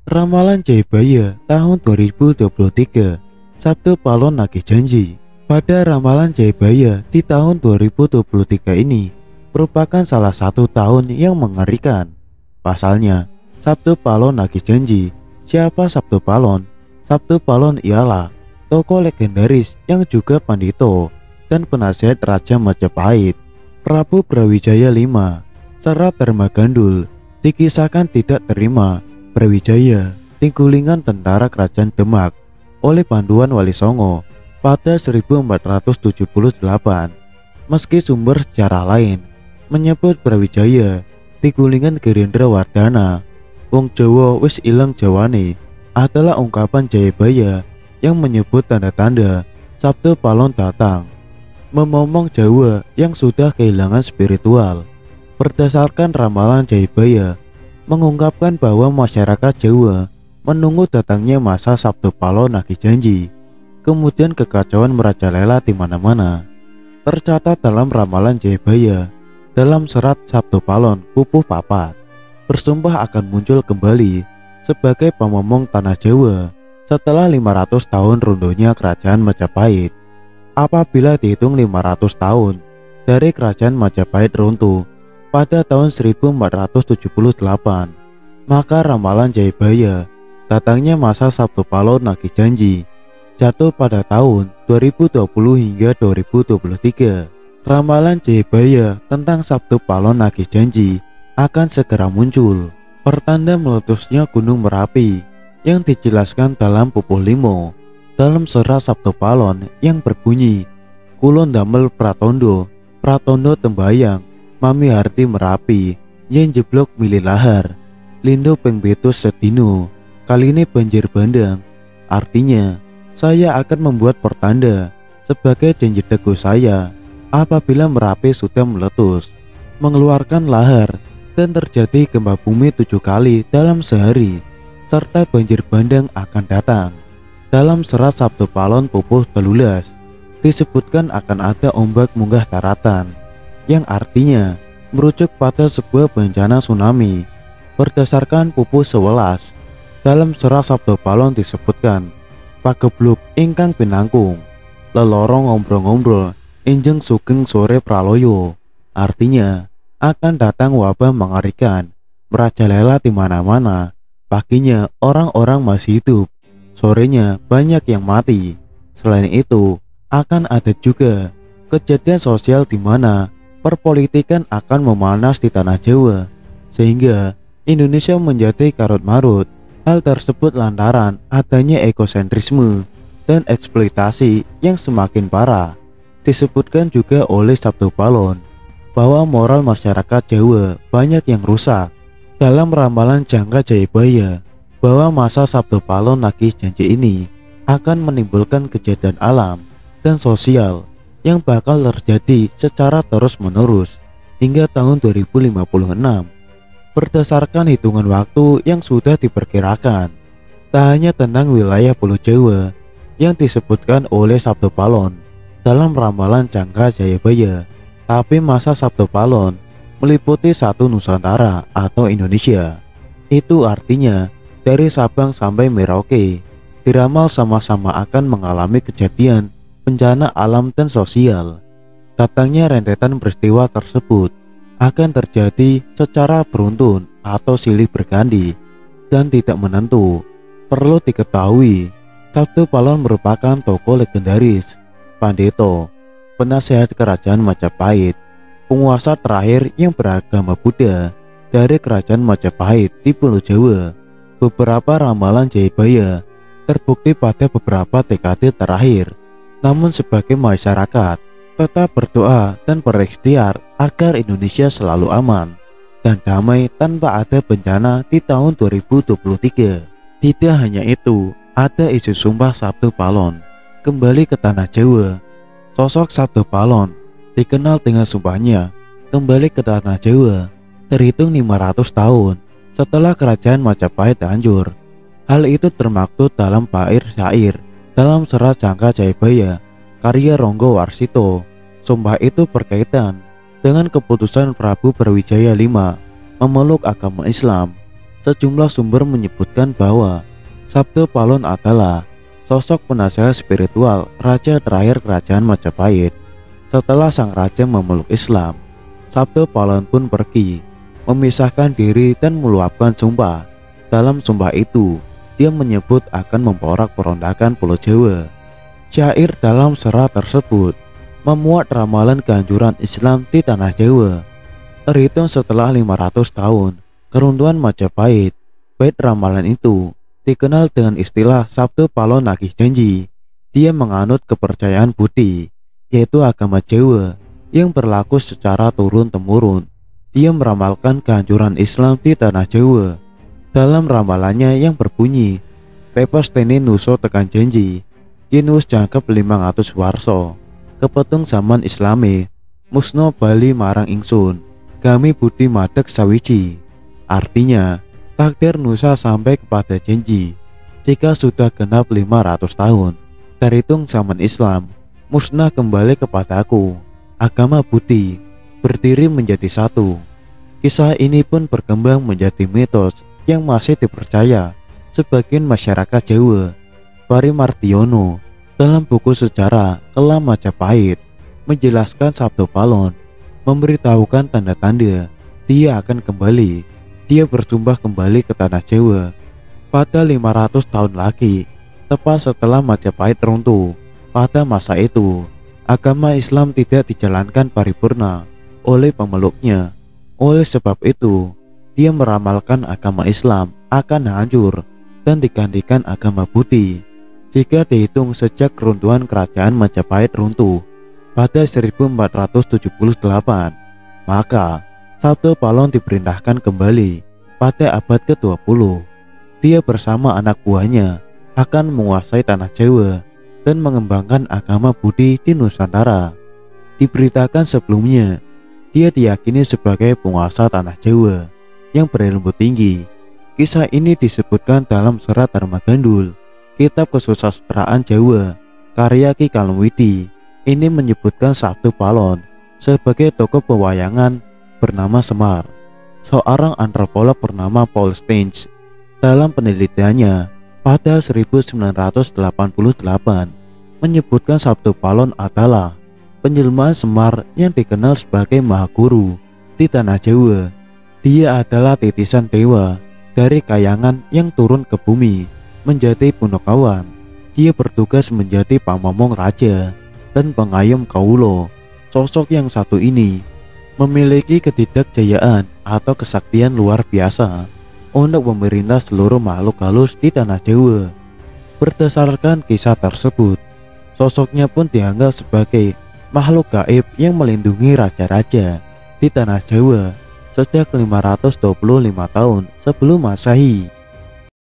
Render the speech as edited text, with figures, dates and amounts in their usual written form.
Ramalan Jayabaya tahun 2023. Sabtu Palon nagih janji. Pada ramalan Jayabaya di tahun 2023 ini merupakan salah satu tahun yang mengerikan. Pasalnya, Sabtu Palon nagih janji. Siapa Sabtu Palon? Sabtu Palon ialah tokoh legendaris yang juga pandito dan penasihat Raja Majapahit, Prabu Brawijaya V. Serat Dharma Gandul dikisahkan tidak terima Brawijaya tinggulingan tentara kerajaan Demak oleh panduan Wali Songo pada 1478. Meski sumber sejarah lain menyebut Brawijaya tinggulingan Gerendra Wardana, wong Jawa wis ilang jawane adalah ungkapan Jayabaya yang menyebut tanda-tanda Sabtu Palon datang, memomong Jawa yang sudah kehilangan spiritual. Berdasarkan ramalan Jayabaya mengungkapkan bahwa masyarakat Jawa menunggu datangnya masa Sabtu Palon nagih janji. Kemudian kekacauan merajalela di mana-mana. Tercatat dalam ramalan Jayabaya dalam serat Sabtu Palon Pupuh Papat, bersumpah akan muncul kembali sebagai pemomong tanah Jawa setelah 500 tahun runtuhnya kerajaan Majapahit. Apabila dihitung 500 tahun dari kerajaan Majapahit runtuh pada tahun 1478, maka ramalan Jayabaya datangnya masa Sabtu Palon nagih janji jatuh pada tahun 2020 hingga 2023. Ramalan Jayabaya tentang Sabtu Palon nagih janji akan segera muncul, pertanda meletusnya Gunung Merapi yang dijelaskan dalam Pupuh Limo dalam serat Sabtu Palon yang berbunyi, Kulon damel pratondo, pratondo tembayang, Mami Harti Merapi, yen jeblok milih lahar, lindo peng betus sedino, kali ini banjir bandang. Artinya, saya akan membuat pertanda sebagai janji teguh saya apabila Merapi sudah meletus, mengeluarkan lahar dan terjadi gempa bumi 7 kali dalam sehari, serta banjir bandang akan datang. Dalam serat Sabtu Palon Pupuh Telulas disebutkan akan ada ombak munggah daratan, yang artinya merujuk pada sebuah bencana tsunami. Berdasarkan Pupuh 11 dalam serat Sabtu Palon disebutkan, pagebluk ingkang pinangkung lelorong ngombrol-ngombrol injeng sugeng sore praloyo, artinya akan datang wabah mengerikan merajalela di mana-mana. Paginya orang-orang masih hidup, sorenya banyak yang mati. Selain itu, akan ada juga kejadian sosial di mana perpolitikan akan memanas di tanah Jawa, sehingga Indonesia menjadi karut-marut. Hal tersebut lantaran adanya ekosentrisme dan eksploitasi yang semakin parah. Disebutkan juga oleh Sabtu Palon bahwa moral masyarakat Jawa banyak yang rusak. Dalam ramalan jangka Jayabaya bahwa masa Sabtu Palon nagih janji ini akan menimbulkan kejadian alam dan sosial yang bakal terjadi secara terus-menerus hingga tahun 2056 berdasarkan hitungan waktu yang sudah diperkirakan. Tak hanya tentang wilayah Pulau Jawa yang disebutkan oleh Sabtu Palon dalam ramalan jangka Jayabaya, tapi masa Sabtu Palon meliputi satu Nusantara atau Indonesia. Itu artinya dari Sabang sampai Merauke diramal sama-sama akan mengalami kejadian bencana alam dan sosial. Datangnya rentetan peristiwa tersebut akan terjadi secara beruntun atau silih berganti dan tidak menentu. Perlu diketahui, Sabtu Palon merupakan tokoh legendaris, pandito, penasehat kerajaan Majapahit, penguasa terakhir yang beragama Buddha dari kerajaan Majapahit di Pulau Jawa. Beberapa ramalan Jayabaya terbukti pada beberapa dekade terakhir. Namun sebagai masyarakat tetap berdoa dan berikhtiar agar Indonesia selalu aman dan damai tanpa ada bencana di tahun 2023. Tidak hanya itu, ada isu sumpah Sabtu Palon kembali ke tanah Jawa. Sosok Sabtu Palon dikenal dengan sumpahnya kembali ke tanah Jawa terhitung 500 tahun setelah kerajaan Majapahit hancur. Hal itu termaktub dalam syair dalam serat jangka Jayabaya karya Ronggo Warsito. Sumpah itu berkaitan dengan keputusan Prabu Brawijaya V memeluk agama Islam Sejumlah sumber menyebutkan bahwa Sabtu Palon adalah sosok penasehat spiritual raja terakhir kerajaan Majapahit. Setelah sang raja memeluk Islam, Sabtu Palon pun pergi, memisahkan diri dan meluapkan sumpah. Dalam sumpah itu, dia menyebut akan memporak-porandakan Pulau Jawa. Syair dalam serat tersebut memuat ramalan kehancuran Islam di tanah Jawa. Terhitung setelah 500 tahun keruntuhan Majapahit, bait ramalan itu dikenal dengan istilah Sabtu Palon Nagih Janji. Dia menganut kepercayaan Budi, yaitu agama Jawa yang berlaku secara turun-temurun. Dia meramalkan kehancuran Islam di tanah Jawa. Dalam ramalannya yang berbunyi, Pepes Teni Nuso tekan janji, Yenus jangkep 500 warso, kepetung zaman Islami, musno Bali marang ingsun, kami budi madeg sawiji. Artinya, takdir Nusa sampai kepada janji. Jika sudah genap 500 tahun, terhitung zaman Islam, musnah kembali kepadaku. Agama Budi berdiri menjadi satu. Kisah ini pun berkembang menjadi mitos yang masih dipercaya sebagian masyarakat Jawa. Pari Mardiono dalam buku sejarah Kelam Majapahit menjelaskan Sabtu Palon memberitahukan tanda-tanda dia akan kembali. Dia bersumpah kembali ke tanah Jawa pada 500 tahun lagi, tepat setelah Majapahit runtuh. Pada masa itu, agama Islam tidak dijalankan paripurna oleh pemeluknya. Oleh sebab itu, dia meramalkan agama Islam akan hancur dan digantikan agama Budi. Jika dihitung sejak keruntuhan kerajaan Majapahit runtuh pada 1478, maka Sabtu Palon diperintahkan kembali pada abad ke-20. Dia bersama anak buahnya akan menguasai tanah Jawa dan mengembangkan agama Budi di Nusantara. Diberitakan sebelumnya, dia diyakini sebagai penguasa tanah Jawa yang berilmu tinggi. Kisah ini disebutkan dalam serat Dharma Gandul, kitab kesusastraan Jawa, karya Ki Kalumwidi. Ini menyebutkan Sabtu Palon sebagai tokoh pewayangan bernama Semar. Seorang antropolog bernama Paul Steins dalam penelitiannya pada 1988 menyebutkan Sabtu Palon adalah penjelmaan Semar yang dikenal sebagai Mahaguru di tanah Jawa. Dia adalah titisan dewa dari kayangan yang turun ke bumi menjadi Punokawan. Dia bertugas menjadi pamomong raja dan pengayom kaulo. Sosok yang satu ini memiliki ketidakjayaan atau kesaktian luar biasa untuk memerintah seluruh makhluk halus di tanah Jawa. Berdasarkan kisah tersebut, sosoknya pun dianggap sebagai makhluk gaib yang melindungi raja-raja di tanah Jawa sejak 525 tahun sebelum Masehi.